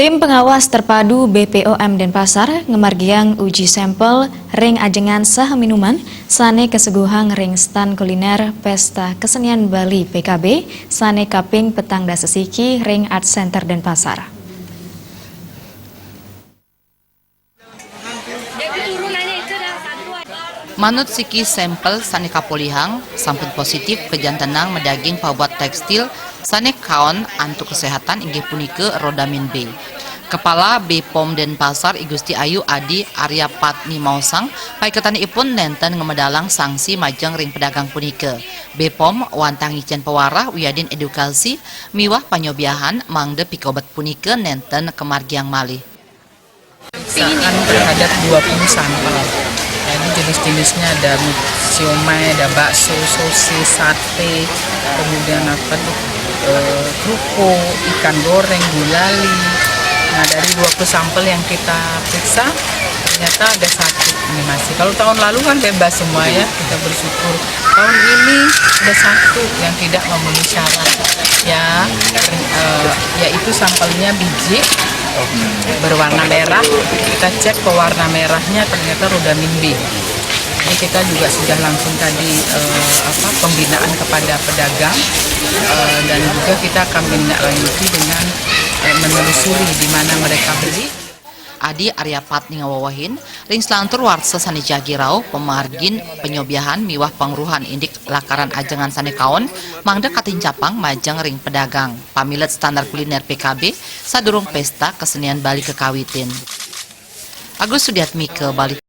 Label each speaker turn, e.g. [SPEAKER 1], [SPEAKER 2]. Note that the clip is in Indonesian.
[SPEAKER 1] Tim pengawas terpadu BPOM Denpasar ngemargiang uji sampel ring ajengan saha minuman sane keseguhang ring stan kuliner Pesta Kesenian Bali PKB sane kaping petang dasesiki ring Art Center Denpasar.
[SPEAKER 2] Manut siki sampel sane kapolihang sampun positif kejantanang medaging pabuat tekstil sane kaon antuk kesehatan inggih punike rodamin B. Kepala BPOM Denpasar Igusti Ayu Adi Arya Patni Mausang paiketanipun nenten ngemedalang sanksi majeng ring pedagang punike. BPOM wantang ngicen pewarah wiyadin edukasi miwah panyobiahan mangde pikobat punike nenten kemargiang malih.
[SPEAKER 3] Pemeriksaan terhadap 20 sampel. Ini jenis-jenisnya ada siomay, ada bakso, sosis, sate, kemudian kerupuk, ikan goreng, gulali. Nah, dari 20 sampel yang kita periksa ternyata ada satu ini masih. Kalau tahun lalu kan bebas semua ya, kita bersyukur. Tahun ini ada satu yang tidak memenuhi syarat ya, yaitu sampelnya biji berwarna merah. Kita cek pewarna merahnya ternyata rodamin B. Ini kita juga sudah langsung tadi pembinaan kepada pedagang dan juga kita akan menindaklanjuti dengan menelusuri di mana mereka beli.
[SPEAKER 2] Adi Arya Patni ngawawahin ring selantur warsa sane jagirau pemargin penyobiahan miwah pangruhan indik lakaran ajengan sane kaon mangda katincapang majeng ring pedagang pamilet standar kuliner PKB sadurung pesta kesenian Bali kekawitin. Agus Sudiatmi ke Bali.